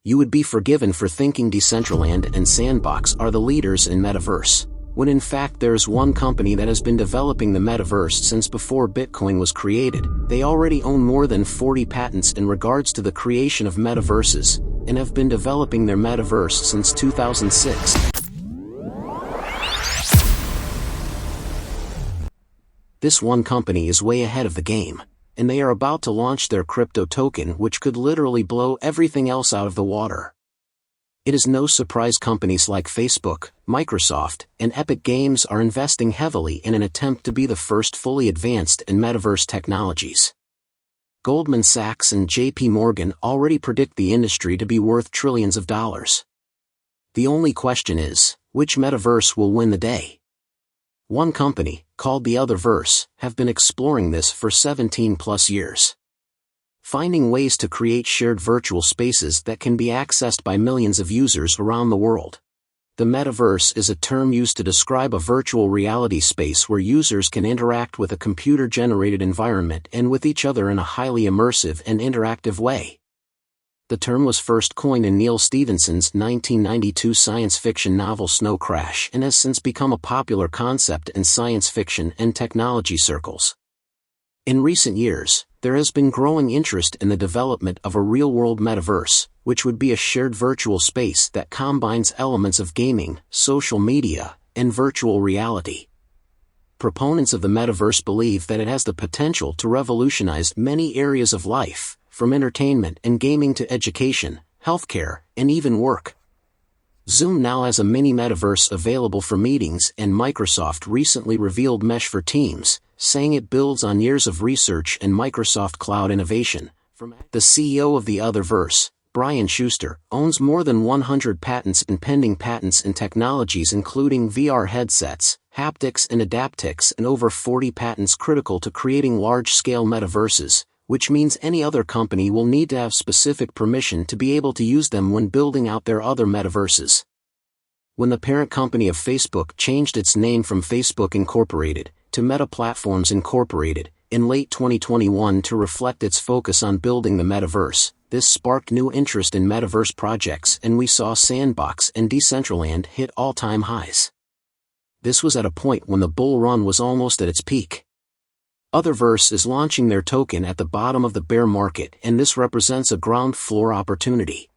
You would be forgiven for thinking Decentraland and Sandbox are the leaders in Metaverse, when in fact there's one company that has been developing the Metaverse since before Bitcoin was created. They already own more than 40 patents in regards to the creation of metaverses, and have been developing their Metaverse since 2006. This one company is way ahead of the game, and they are about to launch their crypto token, which could literally blow everything else out of the water. It is no surprise companies like Facebook, Microsoft, and Epic Games are investing heavily in an attempt to be the first fully advanced in metaverse technologies. Goldman Sachs and JP Morgan already predict the industry to be worth trillions of dollars. The only question is, which metaverse will win the day? One company, called the Utherverse, have been exploring this for 17 plus years. Finding ways to create shared virtual spaces that can be accessed by millions of users around the world. The Metaverse is a term used to describe a virtual reality space where users can interact with a computer-generated environment and with each other in a highly immersive and interactive way. The term was first coined in Neal Stephenson's 1992 science fiction novel Snow Crash and has since become a popular concept in science fiction and technology circles. In recent years, there has been growing interest in the development of a real-world metaverse, which would be a shared virtual space that combines elements of gaming, social media, and virtual reality. Proponents of the metaverse believe that it has the potential to revolutionize many areas of life, from entertainment and gaming to education, healthcare, and even work. Zoom now has a mini metaverse available for meetings, and Microsoft recently revealed Mesh for Teams, saying it builds on years of research and Microsoft Cloud innovation. The CEO of the Utherverse, Brian Schuster, owns more than 100 patents and pending patents in technologies including VR headsets, haptics and adaptics, and over 40 patents critical to creating large-scale metaverses, which means any other company will need to have specific permission to be able to use them when building out their other metaverses. When the parent company of Facebook changed its name from Facebook Incorporated to Meta Platforms Incorporated in late 2021 to reflect its focus on building the metaverse, this sparked new interest in metaverse projects, and we saw Sandbox and Decentraland hit all-time highs. This was at a point when the bull run was almost at its peak. Utherverse is launching their token at the bottom of the bear market, and this represents a ground floor opportunity.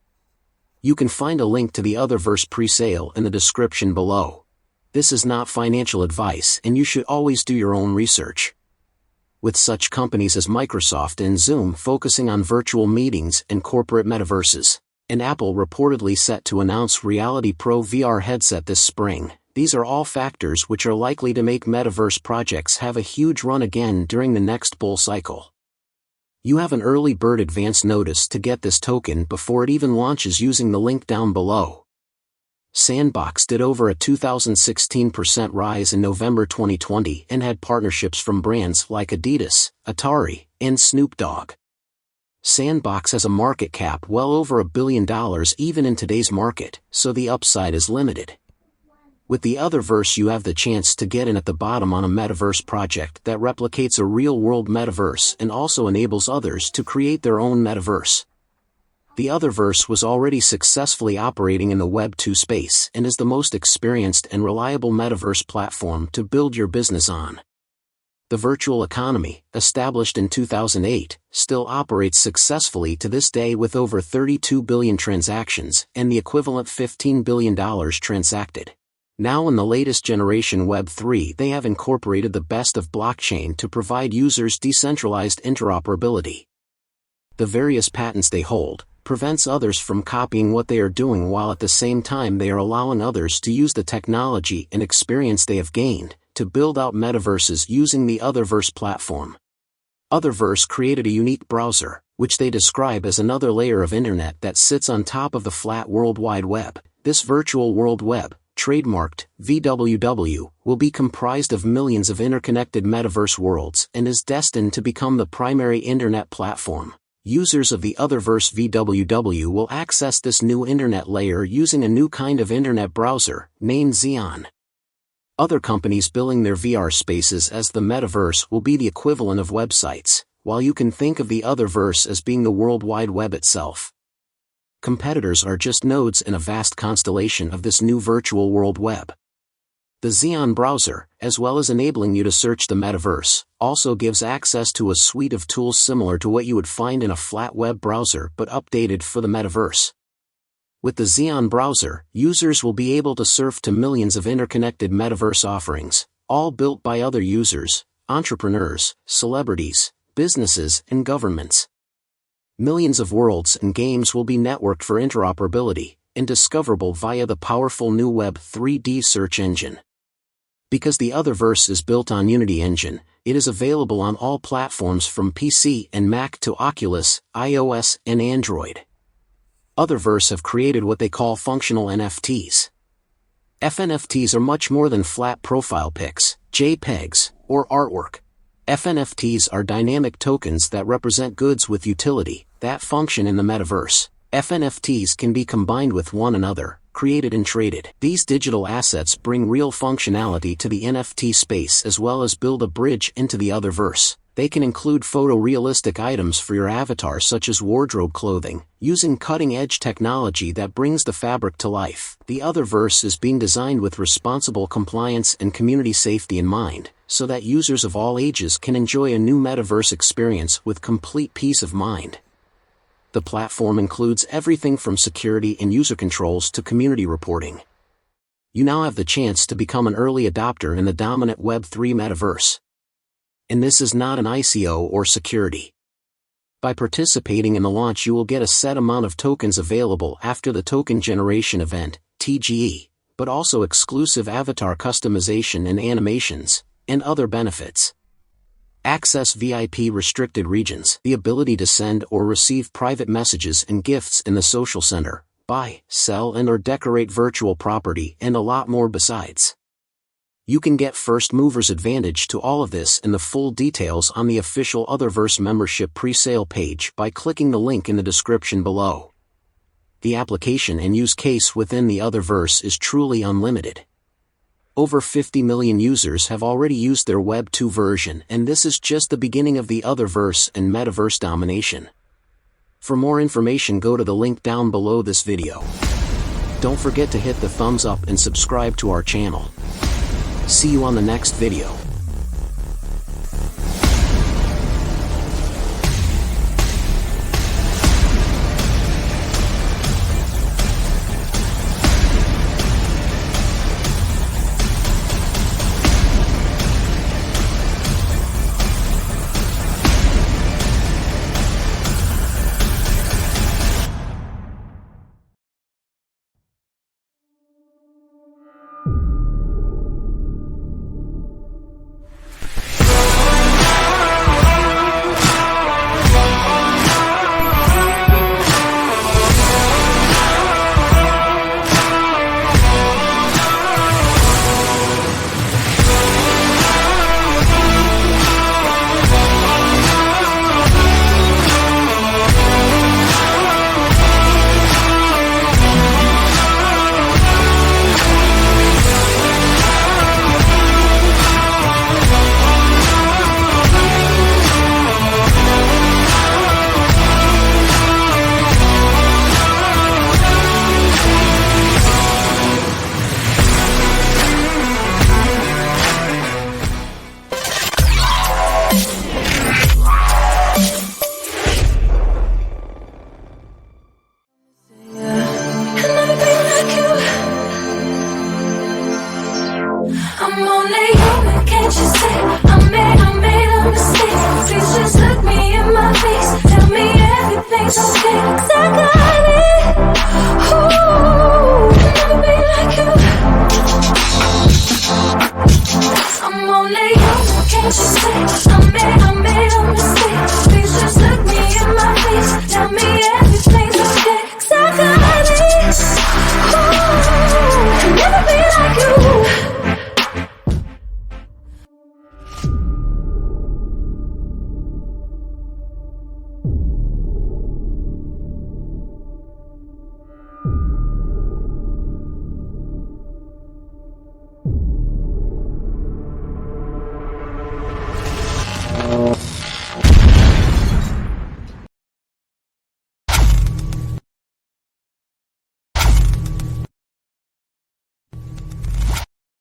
You can find a link to the Utherverse pre-sale in the description below. This is not financial advice, and you should always do your own research. With such companies as Microsoft and Zoom focusing on virtual meetings and corporate metaverses, and Apple reportedly set to announce Reality Pro VR headset this spring, these are all factors which are likely to make metaverse projects have a huge run again during the next bull cycle. You have an early bird advance notice to get this token before it even launches using the link down below. Sandbox did over a 2016% rise in November 2020 and had partnerships from brands like Adidas, Atari, and Snoop Dogg. Sandbox has a market cap well over $1 billion even in today's market, so the upside is limited. With the Utherverse you have the chance to get in at the bottom on a metaverse project that replicates a real-world metaverse and also enables others to create their own metaverse. The Utherverse was already successfully operating in the Web 2 space and is the most experienced and reliable metaverse platform to build your business on. The virtual economy, established in 2008, still operates successfully to this day with over 32 billion transactions and the equivalent $15 billion transacted. Now in the latest generation Web 3 they have incorporated the best of blockchain to provide users decentralized interoperability. The various patents they hold prevents others from copying what they are doing, while at the same time they are allowing others to use the technology and experience they have gained to build out metaverses using the Utherverse platform. Utherverse created a unique browser, which they describe as another layer of internet that sits on top of the flat World Wide Web. This virtual World Web, trademarked VWW, will be comprised of millions of interconnected metaverse worlds and is destined to become the primary internet platform. Users of the Utherverse VWW will access this new internet layer using a new kind of internet browser, named Xeon. Other companies billing their VR spaces as the metaverse will be the equivalent of websites, while you can think of the Utherverse as being the World Wide Web itself. Competitors are just nodes in a vast constellation of this new virtual world web. The Xeon browser, as well as enabling you to search the metaverse, also gives access to a suite of tools similar to what you would find in a flat web browser but updated for the metaverse. With the Xeon browser, users will be able to surf to millions of interconnected metaverse offerings, all built by other users, entrepreneurs, celebrities, businesses, and governments. Millions of worlds and games will be networked for interoperability, and discoverable via the powerful new Web 3D search engine. Because the Utherverse is built on Unity Engine, it is available on all platforms from PC and Mac to Oculus, iOS, and Android. Utherverse have created what they call functional NFTs. FNFTs are much more than flat profile pics, JPEGs, or artwork. FNFTs are dynamic tokens that represent goods with utility, that function in the metaverse. FNFTs can be combined with one another, created and traded. These digital assets bring real functionality to the NFT space as well as build a bridge into the Utherverse. They can include photorealistic items for your avatar such as wardrobe clothing, using cutting-edge technology that brings the fabric to life. The Utherverse is being designed with responsible compliance and community safety in mind, so that users of all ages can enjoy a new metaverse experience with complete peace of mind. The platform includes everything from security and user controls to community reporting. You now have the chance to become an early adopter in the dominant Web3 metaverse. And this is not an ICO or security. By participating in the launch, you will get a set amount of tokens available after the token generation event, TGE, but also exclusive avatar customization and animations, and other benefits. Access VIP restricted regions, the ability to send or receive private messages and gifts in the social center, buy, sell and or decorate virtual property, and a lot more besides. You can get first mover's advantage to all of this and the full details on the official Utherverse membership pre-sale page by clicking the link in the description below. The application and use case within the Utherverse is truly unlimited. Over 50 million users have already used their Web 2 version, and this is just the beginning of the Utherverse and metaverse domination. For more information, go to the link down below this video. Don't forget to hit the thumbs up and subscribe to our channel. See you on the next video.